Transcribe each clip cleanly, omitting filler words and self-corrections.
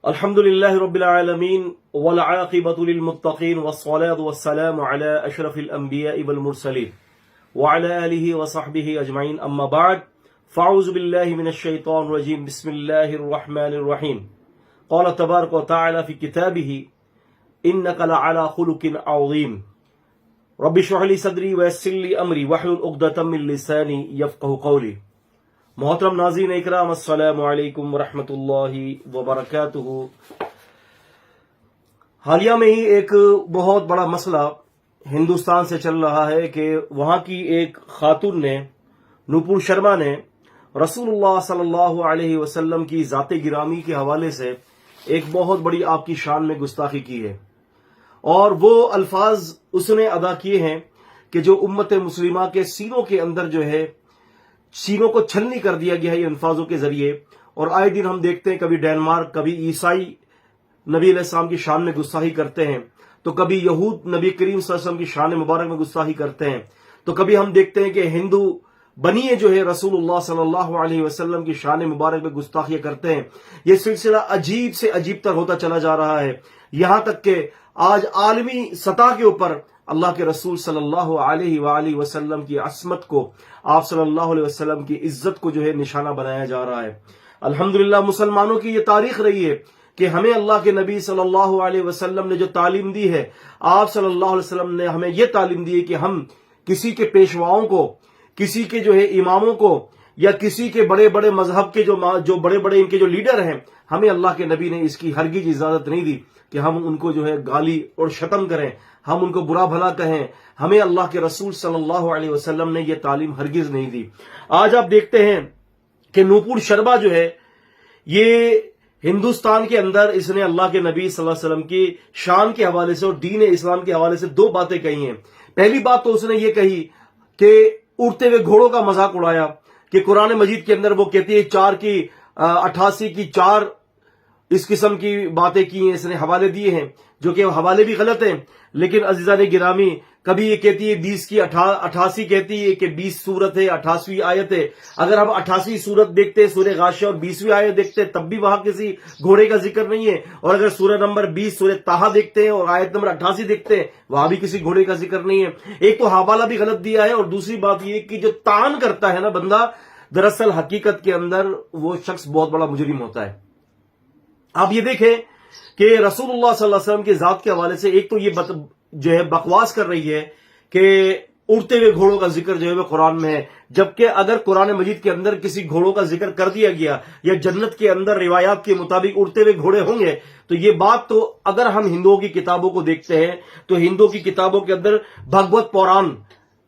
الحمد لله رب العالمين والعاقبة للمتقين والصلاة والسلام على أشرف الأنبياء والمرسلين وعلى آله وصحبه أجمعين أما بعد فأعوذ بالله من الشيطان الرجيم بسم الله الرحمن الرحيم قال تبارك وتعالى في كتابه إنك لعلى خلق عظيم رب اشرح لي صدري ويسر لي أمري واحلل عقدة من لساني يفقهوا قولي. محترم ناظرین اکرام، السلام علیکم ورحمۃ اللہ وبرکاتہ. حالیہ میں ہی ایک بہت بڑا مسئلہ ہندوستان سے چل رہا ہے کہ وہاں کی ایک خاتون نے، نوپور شرما نے، رسول اللہ صلی اللہ علیہ وسلم کی ذات گرامی کے حوالے سے ایک بہت بڑی آپ کی شان میں گستاخی کی ہے، اور وہ الفاظ اس نے ادا کیے ہیں کہ جو امت مسلمہ کے سینوں کے اندر جو ہے سینوں کو چھلنی کر دیا گیا ہے ان الفاظوں کے ذریعے. اور آئے دن ہم دیکھتے ہیں کبھی ڈینمارک، کبھی عیسائی نبی علیہ السلام کی شان میں گستاخی کرتے ہیں، تو کبھی یہود نبی کریم صلی اللہ علیہ وسلم کی شان مبارک میں گستاخی کرتے ہیں، تو کبھی ہم دیکھتے ہیں کہ ہندو بنیے جو ہے رسول اللہ صلی اللہ علیہ وسلم کی شان مبارک میں گستاخیاں کرتے ہیں. یہ سلسلہ عجیب سے عجیب تر ہوتا چلا جا رہا ہے، یہاں تک کہ آج عالمی سطح کے اوپر اللہ کے رسول صلی اللہ علیہ وآلہ وسلم کی عصمت کو، آپ صلی اللہ علیہ وسلم کی عزت کو جو ہے نشانہ بنایا جا رہا ہے. الحمدللہ مسلمانوں کی یہ تاریخ رہی ہے کہ ہمیں اللہ کے نبی صلی اللہ علیہ وسلم نے جو تعلیم دی ہے، آپ صلی اللہ علیہ وسلم نے ہمیں یہ تعلیم دی ہے کہ ہم کسی کے پیشواؤں کو، کسی کے جو ہے اماموں کو، یا کسی کے بڑے بڑے مذہب کے جو بڑے بڑے ان کے جو لیڈر ہیں، ہمیں اللہ کے نبی نے اس کی ہرگز اجازت نہیں دی کہ ہم ان کو جو ہے گالی اور شتم کریں، ہم ان کو برا بھلا کہیں. ہمیں اللہ کے رسول صلی اللہ علیہ وسلم نے یہ تعلیم ہرگز نہیں دی. آج آپ دیکھتے ہیں کہ نوپور شرما جو ہے، یہ ہندوستان کے اندر اس نے اللہ کے نبی صلی اللہ علیہ وسلم کی شان کے حوالے سے اور دین اسلام کے حوالے سے دو باتیں کہی ہیں. پہلی بات تو اس نے یہ کہی کہ اڑتے ہوئے گھوڑوں کا مذاق اڑایا کہ قرآن مجید کے اندر وہ کہتی ہے 4 کی 88 کی 4 اس قسم کی باتیں کی ہیں، اس نے حوالے دیے ہیں، جو کہ حوالے بھی غلط ہیں. لیکن عزیزان گرامی، کبھی یہ کہتی ہے 20 کی 88 کہتی ہے کہ 20 سورت ہے، 88ویں آیت ہے. اگر ہم 88ویں سورت دیکھتے ہیں سورہ غاشیہ اور 20ویں آیت دیکھتے ہیں، تب بھی وہاں کسی گھوڑے کا ذکر نہیں ہے. اور اگر سورہ نمبر 20 سورہ طٰہٰ دیکھتے ہیں اور آیت نمبر 88 دیکھتے ہیں، وہاں بھی کسی گھوڑے کا ذکر نہیں ہے. ایک تو حوالہ بھی غلط دیا ہے، اور دوسری بات یہ کہ جو تعان کرتا ہے نا بندہ، دراصل حقیقت کے اندر وہ شخص بہت بڑا مجرم ہوتا ہے. آپ یہ دیکھیں کہ رسول اللہ صلی اللہ علیہ وسلم کے ذات کے حوالے سے ایک تو یہ جو ہے بکواس کر رہی ہے کہ اڑتے ہوئے گھوڑوں کا ذکر جو ہے وہ قرآن میں ہے، جبکہ اگر قرآن مجید کے اندر کسی گھوڑوں کا ذکر کر دیا گیا یا جنت کے اندر روایات کے مطابق اڑتے ہوئے گھوڑے ہوں گے، تو یہ بات تو اگر ہم ہندوؤں کی کتابوں کو دیکھتے ہیں تو ہندوؤں کی کتابوں کے اندر بھگوت پوران،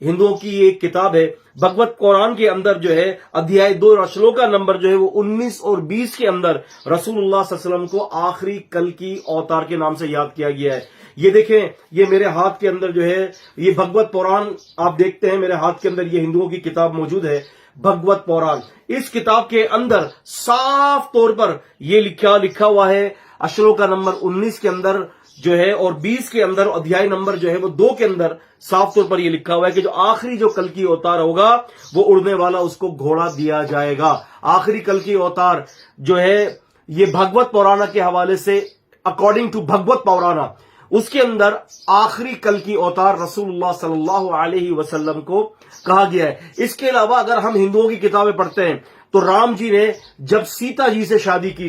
ہندوؤں کی ایک کتاب ہے، بھگوت قرآن کے اندر جو ہے ادھیائے 2 شلوکا نمبر جو ہے وہ 19 اور 20 کے اندر رسول اللہ صلی اللہ علیہ وسلم کو آخری کل کی اوتار کے نام سے یاد کیا گیا ہے. یہ دیکھیں، یہ میرے ہاتھ کے اندر جو ہے یہ بھگوت پوران آپ دیکھتے ہیں، میرے ہاتھ کے اندر یہ ہندوؤں کی کتاب موجود ہے، بھگوت پوران. اس کتاب کے اندر صاف طور پر یہ لکھا ہوا ہے، اشلوکا نمبر 19 کے اندر جو ہے اور 20 کے اندر، ادھیائے نمبر جو ہے وہ 2 کے اندر صاف طور پر یہ لکھا ہوا ہے کہ جو آخری جو کل کی اوتار ہوگا وہ اڑنے والا اس کو گھوڑا دیا جائے گا. آخری کل کی اوتار جو ہے یہ بھگوت پورانا کے حوالے سے، اکارڈنگ ٹو بھگوت پورانا، اس کے اندر آخری کل کی اوتار رسول اللہ صلی اللہ علیہ وسلم کو کہا گیا ہے. اس کے علاوہ اگر ہم ہندوؤں کی کتابیں پڑھتے ہیں تو رام جی نے جب سیتا جی سے شادی کی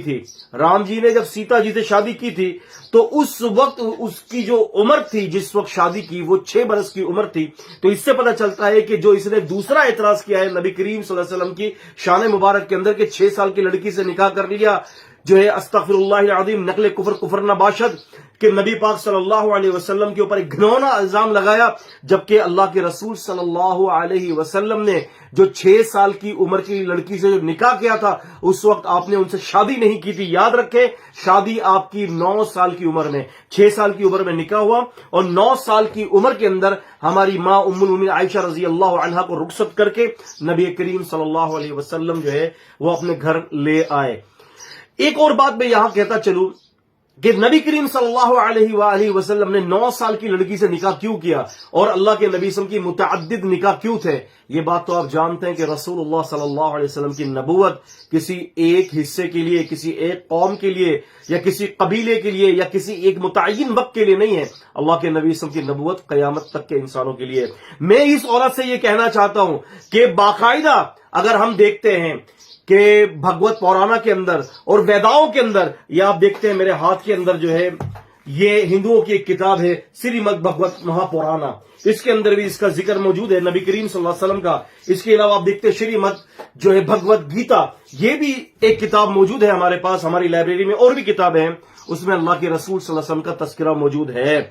تھی، تو اس وقت اس کی جو عمر تھی، جس وقت شادی کی، وہ 6 برس کی عمر تھی. تو اس سے پتہ چلتا ہے کہ جو اس نے دوسرا اعتراض کیا ہے نبی کریم صلی اللہ علیہ وسلم کی شان مبارک کے اندر کہ 6 سال کی لڑکی سے نکاح کر لیا، جو ہے استغفر اللہ العظیم، نقل کفر نہ باشد، کہ نبی پاک صلی اللہ علیہ وسلم کے اوپر ایک گھنونا الزام لگایا، جبکہ اللہ کے رسول صلی اللہ علیہ وسلم نے جو 6 سال کی عمر کی لڑکی سے جو نکاح کیا تھا، اس وقت آپ نے ان سے شادی نہیں کی تھی. یاد رکھیں، شادی آپ کی 9 سال کی عمر میں، 6 سال کی عمر میں نکاح ہوا، اور 9 سال کی عمر کے اندر ہماری ماں ام المومنین عائشہ رضی اللہ عنہا کو رخصت کر کے نبی کریم صلی اللہ علیہ وسلم جو ہے وہ اپنے گھر لے آئے. ایک اور بات میں یہاں کہتا چلوں کہ نبی کریم صلی اللہ علیہ وآلہ وسلم نے 9 سال کی لڑکی سے نکاح کیوں کیا، اور اللہ کے نبی صلی اللہ علیہ وسلم کی متعدد نکاح کیوں تھے. یہ بات تو آپ جانتے ہیں کہ رسول اللہ صلی اللہ علیہ وسلم کی نبوت کسی ایک حصے کے لیے، کسی ایک قوم کے لیے، یا کسی قبیلے کے لیے، یا کسی ایک متعین وقت کے لیے نہیں ہے. اللہ کے نبی صلی اللہ علیہ وسلم کی نبوت قیامت تک کے انسانوں کے لیے. میں اس عورت سے یہ کہنا چاہتا ہوں کہ باقاعدہ اگر ہم دیکھتے ہیں کہ بھگوت پرانا کے اندر اور ویداؤں کے اندر، یہ آپ دیکھتے ہیں میرے ہاتھ کے اندر جو ہے، یہ ہندوؤں کی ایک کتاب ہے سریمد بھگوت مہا پرانا. اس کے اندر بھی اس کا ذکر موجود ہے نبی کریم صلی اللہ علیہ وسلم کا. اس کے علاوہ آپ دیکھتے ہیں شریمد جو ہے بھگوت گیتا، یہ بھی ایک کتاب موجود ہے ہمارے پاس، ہماری لائبریری میں اور بھی کتابیں ہیں، اس میں اللہ کے رسول صلی اللہ علیہ وسلم کا تذکرہ موجود ہے.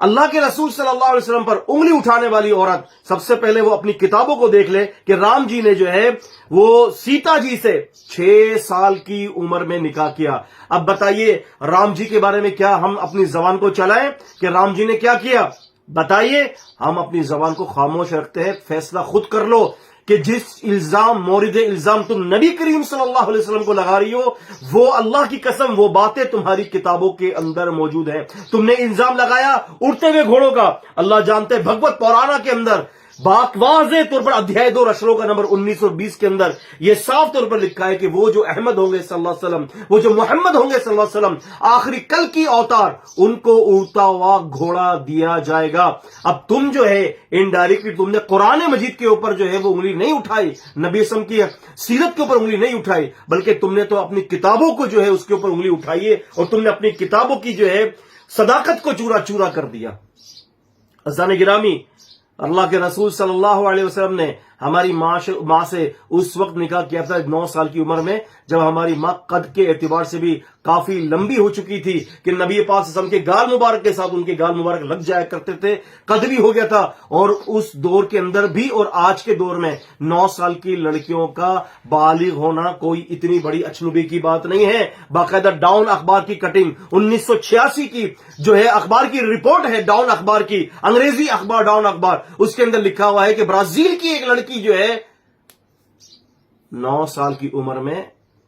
اللہ کے رسول صلی اللہ علیہ وسلم پر انگلی اٹھانے والی عورت، سب سے پہلے وہ اپنی کتابوں کو دیکھ لے کہ رام جی نے جو ہے وہ سیتا جی سے 6 سال کی عمر میں نکاح کیا. اب بتائیے رام جی کے بارے میں کیا ہم اپنی زبان کو چلائیں کہ رام جی نے کیا کیا؟ بتائیے. ہم اپنی زبان کو خاموش رکھتے ہیں. فیصلہ خود کر لو کہ جس الزام، مورد الزام تم نبی کریم صلی اللہ علیہ وسلم کو لگا رہی ہو، وہ اللہ کی قسم وہ باتیں تمہاری کتابوں کے اندر موجود ہیں. تم نے الزام لگایا اڑتے ہوئے گھوڑوں کا. اللہ جانتے ہیں بھگوت پرانا کے اندر واضح طور پر ادھیائے 2 اشروں کا نمبر 19 اور 20 کے اندر یہ صاف طور پر لکھا ہے کہ وہ جو احمد ہوں گے صلی اللہ علیہ وسلم، وہ جو محمد ہوں گے صلی اللہ علیہ وسلم، آخری کل کی اوتار، ان کو اڑتا ہوا گھوڑا دیا جائے گا. اب تم جو ہے انڈائریکٹلی تم نے قرآن مجید کے اوپر جو ہے وہ انگلی نہیں اٹھائی، نبی اسلام کی سیرت کے اوپر انگلی نہیں اٹھائی، بلکہ تم نے تو اپنی کتابوں کو جو ہے اس کے اوپر انگلی اٹھائی ہے، اور تم نے اپنی کتابوں کی جو ہے صداقت کو چورا چورا کر دیا. عزیزان گرامی، اللہ کے رسول صلی اللہ علیہ وسلم نے ہماری ماں سے اس وقت نکاح کیا تھا 9 سال کی عمر میں، جب ہماری ماں قد کے اعتبار سے بھی کافی لمبی ہو چکی تھی کہ نبی پاک صلی اللہ علیہ وسلم کے گال مبارک کے ساتھ ان کے گال مبارک لگ جایا کرتے تھے. قد بھی ہو گیا تھا. اور اس دور کے اندر بھی اور آج کے دور میں 9 سال کی لڑکیوں کا بالغ ہونا کوئی اتنی بڑی اچنبی کی بات نہیں ہے. باقاعدہ ڈاؤن اخبار کی کٹنگ 1986 کی جو ہے اخبار کی رپورٹ ہے، ڈاؤن اخبار کی، انگریزی اخبار ڈاؤن اخبار، اس کے اندر لکھا ہوا ہے کہ برازیل کی ایک لڑکی جو ہے 9 سال کی عمر میں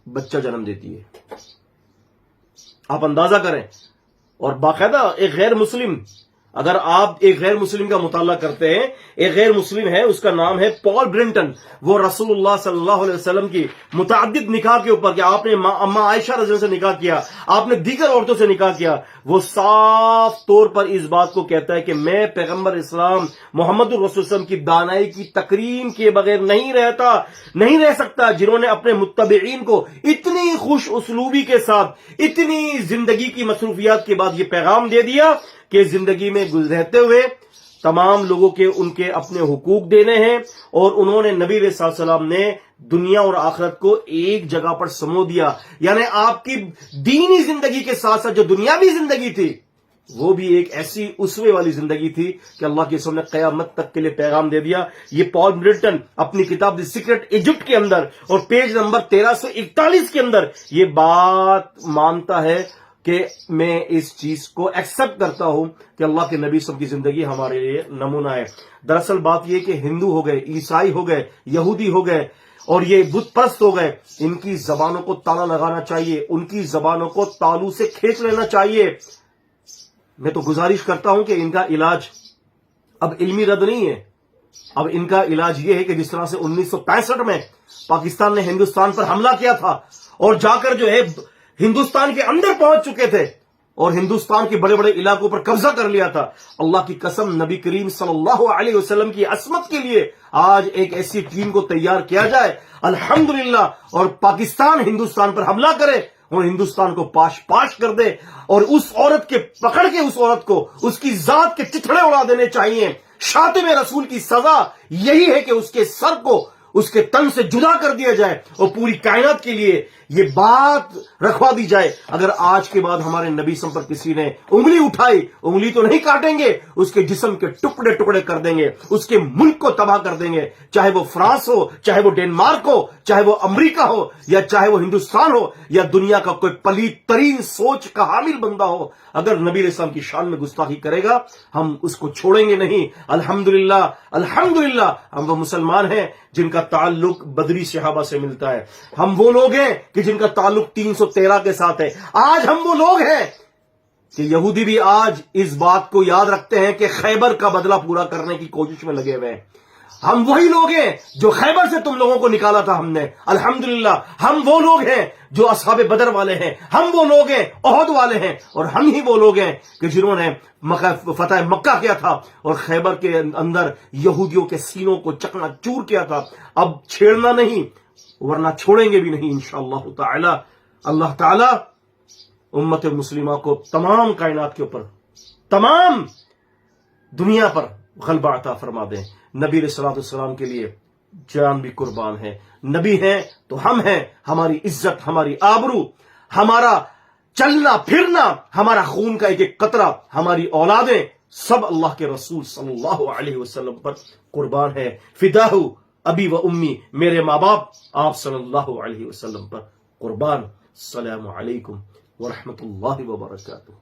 بچہ جنم دیتی ہے. آپ اندازہ کریں. اور باقاعدہ ایک غیر مسلم، اگر آپ ایک غیر مسلم کا مطالعہ کرتے ہیں، ایک غیر مسلم ہے، اس کا نام ہے پال برنٹن، وہ رسول اللہ صلی اللہ علیہ وسلم کی متعدد نکاح کے اوپر کہ آپ نے اماں عائشہ رضی اللہ عنہا سے نکاح کیا، آپ نے دیگر عورتوں سے نکاح کیا، وہ صاف طور پر اس بات کو کہتا ہے کہ میں پیغمبر اسلام محمد الرسول صلی اللہ علیہ وسلم کی دانائی کی تکریم کے بغیر نہیں رہ سکتا، جنہوں نے اپنے متبعین کو اتنی خوش اسلوبی کے ساتھ، اتنی زندگی کی مصروفیات کے بعد یہ پیغام دے دیا کہ زندگی میں گزرتے ہوئے تمام لوگوں کے ان کے اپنے حقوق دینے ہیں. اور انہوں نے نبی علیہ السلام نے دنیا اور آخرت کو ایک جگہ پر سمو دیا. یعنی آپ کی دینی زندگی کے ساتھ ساتھ جو دنیاوی زندگی تھی وہ بھی ایک ایسی اسوے والی زندگی تھی کہ اللہ کے رسول نے قیامت تک کے لیے پیغام دے دیا. یہ پال برنٹن اپنی کتاب دی سیکرٹ ایجپٹ کے اندر اور پیج نمبر 1341 کے اندر یہ بات مانتا ہے کہ میں اس چیز کو ایکسپٹ کرتا ہوں کہ اللہ کے نبی صلی اللہ علیہ وسلم کی زندگی ہمارے لیے نمونہ ہے. دراصل بات یہ کہ ہندو ہو گئے، عیسائی ہو گئے، یہودی ہو گئے اور یہ بت پرست ہو گئے، ان کی زبانوں کو تالا لگانا چاہیے، ان کی زبانوں کو تالو سے کھینچ لینا چاہیے. میں تو گزارش کرتا ہوں کہ ان کا علاج اب علمی رد نہیں ہے، اب ان کا علاج یہ ہے کہ جس طرح سے 1965 میں پاکستان نے ہندوستان پر حملہ کیا تھا اور جا کر جو ہے ہندوستان کے اندر پہنچ چکے تھے اور ہندوستان کے بڑے بڑے علاقوں پر قبضہ کر لیا تھا، اللہ کی قسم نبی کریم صلی اللہ علیہ وسلم کی عصمت کے لیے آج ایک ایسی ٹیم کو تیار کیا جائے الحمدللہ، اور پاکستان ہندوستان پر حملہ کرے اور ہندوستان کو پاش پاش کر دے اور اس عورت کے پکڑ کے اس عورت کو اس کی ذات کے چتھڑے اڑا دینے چاہیے. شاتم رسول کی سزا یہی ہے کہ اس کے سر کو اس کے تن سے جدا کر دیا جائے اور پوری کائنات کے لیے یہ بات رکھوا دی جائے. اگر آج کے بعد ہمارے نبی صلی اللہ علیہ وسلم پر کسی نے انگلی اٹھائی، انگلی تو نہیں کاٹیں گے، اس کے جسم کے ٹکڑے ٹکڑے کر دیں گے، اس کے ملک کو تباہ کر دیں گے، چاہے وہ فرانس ہو، چاہے وہ ڈنمارک ہو، چاہے وہ امریکہ ہو، یا چاہے وہ ہندوستان ہو، یا دنیا کا کوئی پلیت ترین سوچ کا حامل بندہ ہو. اگر نبی علیہ السلام کی شان میں گستاخی کرے گا ہم اس کو چھوڑیں گے نہیں. الحمدللہ الحمدللہ ہم وہ مسلمان ہیں جن کا تعلق بدری صحابہ سے ملتا ہے. ہم وہ لوگ ہیں کہ جن کا تعلق 313 کے ساتھ ہے. آج ہم وہ لوگ ہیں کہ یہودی بھی آج اس بات کو یاد رکھتے ہیں کہ خیبر کا بدلہ پورا کرنے کی کوشش میں لگے ہوئے ہیں. ہم وہی لوگ ہیں جو خیبر سے تم لوگوں کو نکالا تھا ہم نے. الحمدللہ ہم وہ لوگ ہیں جو اصحاب بدر والے ہیں, ہم وہ لوگ ہیں احد والے ہیں, اور ہم ہی وہ لوگ ہیں کہ جنہوں نے فتح مکہ کیا تھا اور خیبر کے اندر یہودیوں کے سینوں کو چکنا چور کیا تھا. اب چھیڑنا نہیں, ورنہ چھوڑیں گے بھی نہیں انشاءاللہ تعالی. اللہ تعالی امت مسلمہ کو تمام کائنات کے اوپر, تمام دنیا پر غلبہ عطا فرما دیں. نبی علیہ الصلوۃ والسلام کے لیے جان بھی قربان ہے. نبی ہیں تو ہم ہیں, ہماری عزت, ہماری آبرو, ہمارا چلنا پھرنا, ہمارا خون کا ایک ایک قطرہ, ہماری اولادیں سب اللہ کے رسول صلی اللہ علیہ وسلم پر قربان ہے. فداہ ابی و امی, میرے ماں باپ آپ صلی اللہ علیہ وسلم پر قربان. السلام علیکم ورحمۃ اللہ وبرکاتہ.